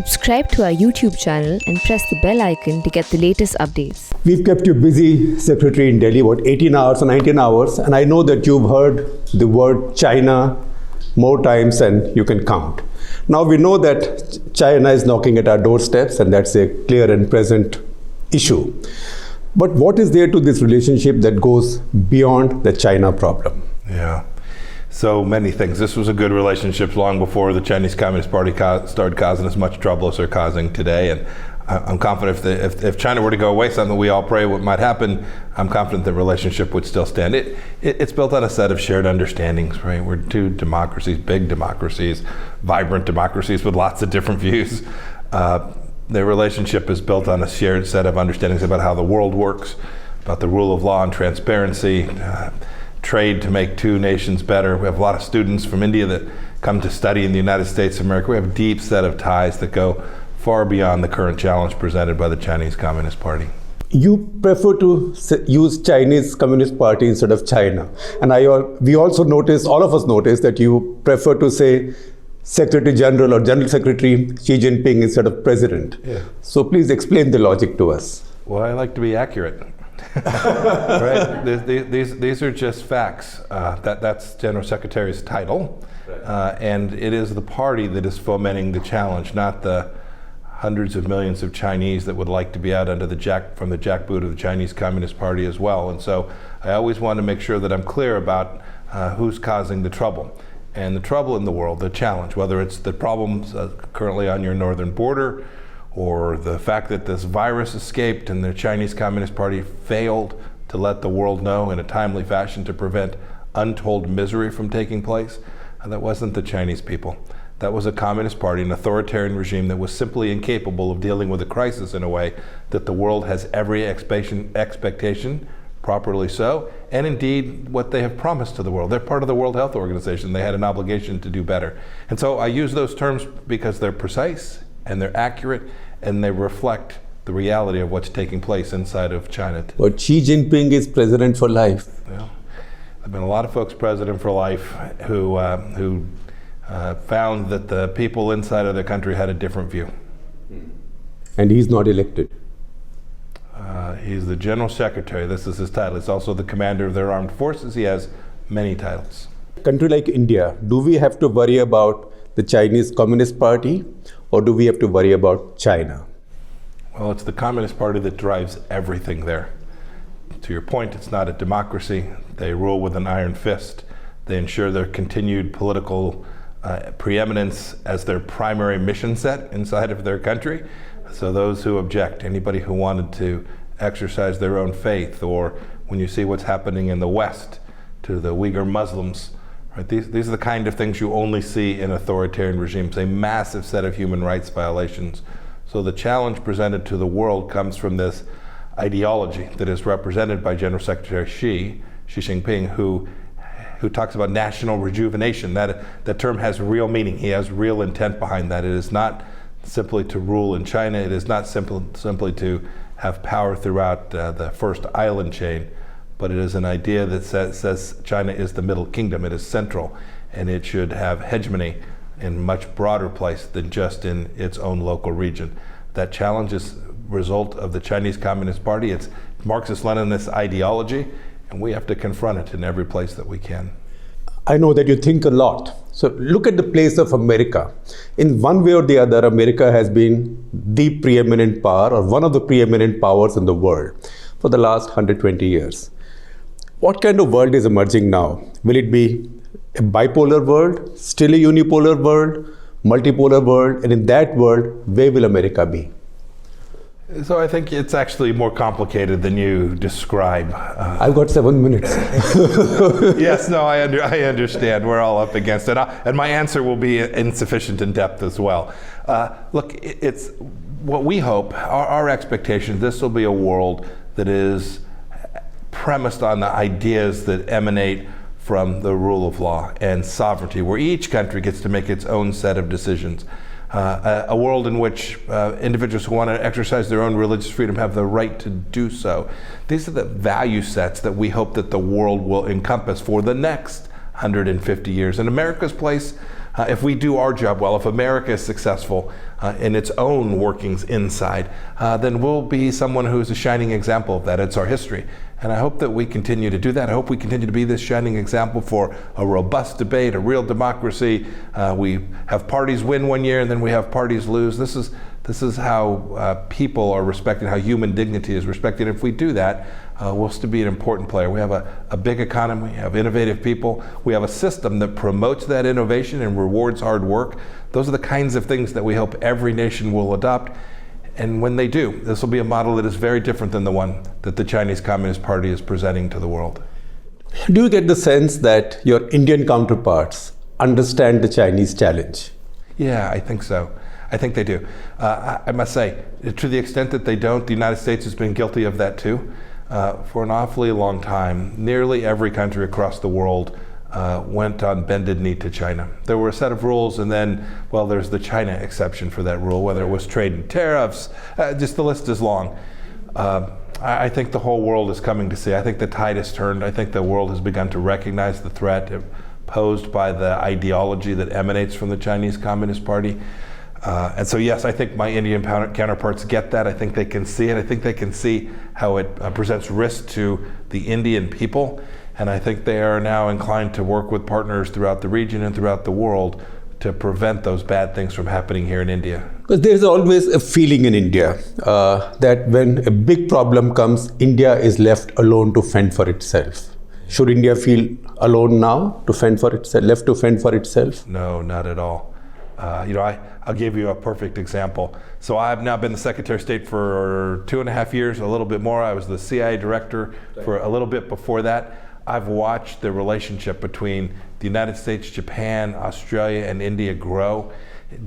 Subscribe to our YouTube channel and press the bell icon to get the latest updates. We've kept you busy, Secretary, in Delhi, about 18 hours or 19 hours, and I know that you've heard the word China more times than you can count. Now we know that China is knocking at our doorsteps, and that's a clear and present issue. But what is there to this relationship that goes beyond the China problem? Yeah. So many things. This was a good relationship long before the Chinese Communist Party started causing as much trouble as they're causing today. And I'm confident if China were to go away, something we all pray what might happen, I'm confident the relationship would still stand. It's built on a set of shared understandings, right? We're two democracies, big democracies, vibrant democracies with lots of different views. The relationship is built on a shared set of understandings about how the world works, about the rule of law and transparency, trade to make two nations better. We have a lot of students from India that come to study in the United States of America. We have a deep set of ties that go far beyond the current challenge presented by the Chinese Communist Party. You prefer to use Chinese Communist Party instead of China. And we also notice, all of us notice, that you prefer to say Secretary General or General Secretary Xi Jinping instead of President. Yeah. So please explain the logic to us. Well, I like to be accurate. Right? These are just facts. That's General Secretary's title. Right. And it is the party that is fomenting the challenge, not the hundreds of millions of Chinese that would like to be out under from the jackboot of the Chinese Communist Party as well. And so I always want to make sure that I'm clear about who's causing the trouble. And the trouble in the world, the challenge, whether it's the problems currently on your northern border, or the fact that this virus escaped and the Chinese Communist Party failed to let the world know in a timely fashion to prevent untold misery from taking place, that wasn't the Chinese people. That was a Communist Party, an authoritarian regime that was simply incapable of dealing with a crisis in a way that the world has every expectation, properly so, and indeed what they have promised to the world. They're part of the World Health Organization. They had an obligation to do better. And so I use those terms because they're precise and they're accurate and they reflect the reality of what's taking place inside of China. But Xi Jinping is president for life. Well, there have been a lot of folks president for life who found that the people inside of their country had a different view. And he's not elected. He's the General Secretary. This is his title. He's also the commander of their armed forces. He has many titles. A country like India, do we have to worry about the Chinese Communist Party, or do we have to worry about China? Well, it's the Communist Party that drives everything there. To your point, it's not a democracy. They rule with an iron fist. They ensure their continued political preeminence as their primary mission set inside of their country. So those who object, anybody who wanted to exercise their own faith, or when you see what's happening in the West to the Uyghur Muslims, right? These are the kind of things you only see in authoritarian regimes, a massive set of human rights violations. So the challenge presented to the world comes from this ideology that is represented by General Secretary Xi Jinping, who talks about national rejuvenation. That term has real meaning. He has real intent behind that. It is not simply to rule in China. It is not simply to have power throughout the first island chain, but it is an idea that says China is the middle kingdom. It is central, and it should have hegemony in a much broader place than just in its own local region. That challenge is a result of the Chinese Communist Party. It's Marxist-Leninist ideology, and we have to confront it in every place that we can. I know that you think a lot. So look at the place of America. In one way or the other, America has been the preeminent power, or one of the preeminent powers in the world for the last 120 years. What kind of world is emerging now? Will it be a bipolar world, still a unipolar world, multipolar world? And in that world, where will America be? So I think it's actually more complicated than you describe. I've got 7 minutes. Yes, no, I understand. We're all up against it. And my answer will be insufficient in depth as well. Look, it's what we hope, our expectation, this will be a world that is premised on the ideas that emanate from the rule of law and sovereignty, where each country gets to make its own set of decisions. A world in which individuals who want to exercise their own religious freedom have the right to do so. These are the value sets that we hope that the world will encompass for the next 150 years. And America's place If we do our job well, if America is successful in its own workings inside, then we'll be someone who's a shining example of that. It's our history. And I hope that we continue to do that. I hope we continue to be this shining example for a robust debate, a real democracy. We have parties win one year and then we have parties lose. This is how people are respected, how human dignity is respected. If we do that, we'll still be an important player. We have a big economy, we have innovative people, we have a system that promotes that innovation and rewards hard work. Those are the kinds of things that we hope every nation will adopt. And when they do, this will be a model that is very different than the one that the Chinese Communist Party is presenting to the world. Do you get the sense that your Indian counterparts understand the Chinese challenge? Yeah, I think so. I think they do. I must say, to the extent that they don't, the United States has been guilty of that too. For an awfully long time, nearly every country across the world went on bended knee to China. There were a set of rules, and then, well, there's the China exception for that rule, whether it was trade and tariffs, just the list is long. I think the whole world is coming to see. I think the tide has turned. I think the world has begun to recognize the threat posed by the ideology that emanates from the Chinese Communist Party. And so, yes, I think my Indian counterparts get that. I think they can see it. I think they can see how it presents risk to the Indian people. And I think they are now inclined to work with partners throughout the region and throughout the world to prevent those bad things from happening here in India. Because there's always a feeling in India that when a big problem comes, India is left alone to fend for itself. Should India feel alone now to fend for itself, left to fend for itself? No, not at all. I'll give you a perfect example. So I've now been the Secretary of State for 2.5 years, a little bit more. I was the CIA director for a little bit before that. I've watched the relationship between the United States, Japan, Australia, and India grow,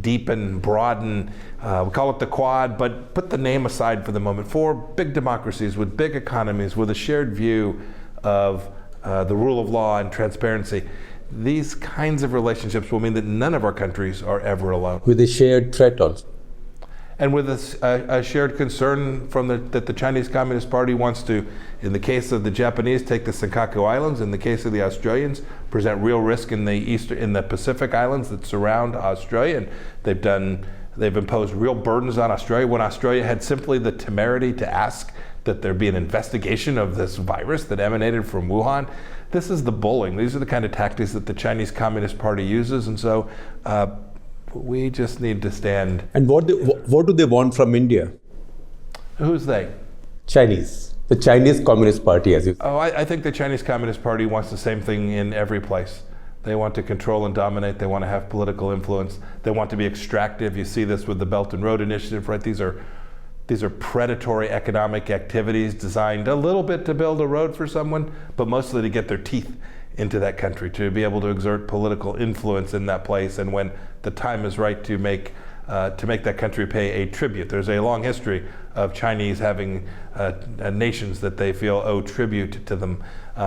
deepen, broaden. We call it the Quad, but put the name aside for the moment. 4 big democracies with big economies, with a shared view of the rule of law and transparency. These kinds of relationships will mean that none of our countries are ever alone. With a shared threat also. And with a shared concern that the Chinese Communist Party wants to, in the case of the Japanese, take the Senkaku Islands. In the case of the Australians, present real risk in the Pacific Islands that surround Australia. And they've imposed real burdens on Australia when Australia had simply the temerity to ask that there be an investigation of this virus that emanated from Wuhan. This is the bullying. These are the kind of tactics that the Chinese Communist Party uses. And so we just need to stand. And what do they want from India? Who's they? Chinese. The Chinese Communist Party, as you say. Oh, I think the Chinese Communist Party wants the same thing in every place. They want to control and dominate. They want to have political influence. They want to be extractive. You see this with the Belt and Road Initiative, right? These are predatory economic activities designed a little bit to build a road for someone, but mostly to get their teeth into that country, to be able to exert political influence in that place. And when the time is right to make that country pay a tribute. There's a long history of Chinese having nations that they feel owe tribute to them.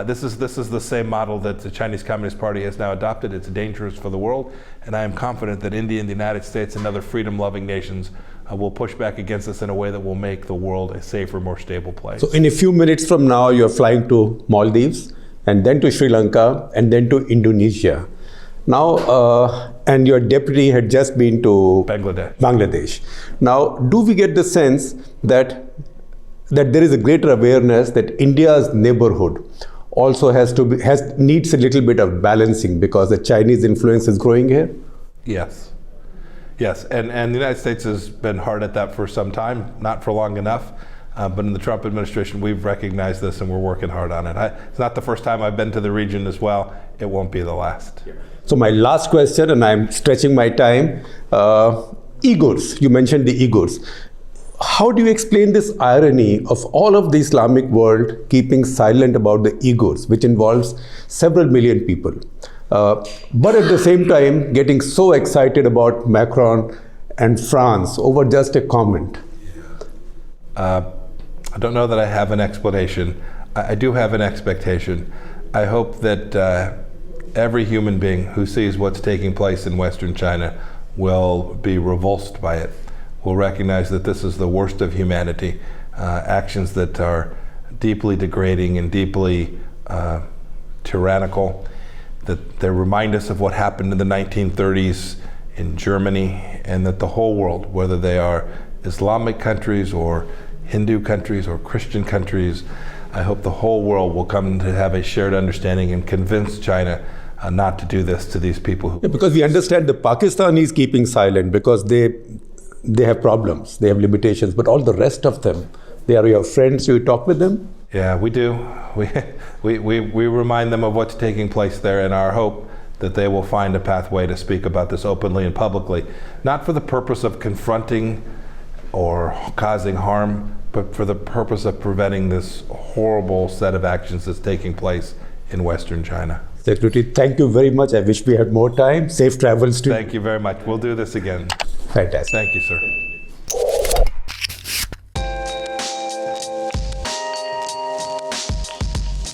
This is the same model that the Chinese Communist Party has now adopted. It's dangerous for the world, and I am confident that India and the United States and other freedom-loving nations will push back against this in a way that will make the world a safer, more stable place. So in a few minutes from now, you're flying to Maldives, and then to Sri Lanka, and then to Indonesia. Now, and your deputy had just been to Bangladesh. Now, do we get the sense that there is a greater awareness that India's neighborhood also needs a little bit of balancing because the Chinese influence is growing here? Yes. Yes, and the United States has been hard at that for some time, not for long enough. But in the Trump administration, we've recognized this and we're working hard on it. It's not the first time I've been to the region as well. It won't be the last. So my last question, and I'm stretching my time, Uyghurs, you mentioned the Uyghurs. How do you explain this irony of all of the Islamic world keeping silent about the Uyghurs, which involves several million people, but at the same time getting so excited about Macron and France over just a comment? I don't know that I have an explanation. I do have an expectation. I hope that every human being who sees what's taking place in Western China will be revulsed by it, will recognize that this is the worst of humanity, actions that are deeply degrading and deeply tyrannical. that they remind us of what happened in the 1930s in Germany, and that the whole world, whether they are Islamic countries or Hindu countries or Christian countries, I hope the whole world will come to have a shared understanding and convince China not to do this to these people. Yeah, because we understand the Pakistanis keeping silent because they have problems, they have limitations, but all the rest of them, they are your friends, you talk with them? Yeah, we do. We remind them of what's taking place there, and our hope that they will find a pathway to speak about this openly and publicly, not for the purpose of confronting or causing harm, but for the purpose of preventing this horrible set of actions that's taking place in Western China. Secretary, thank you very much. I wish we had more time. Safe travels to you. Thank you very much. We'll do this again. Fantastic. Thank you, sir.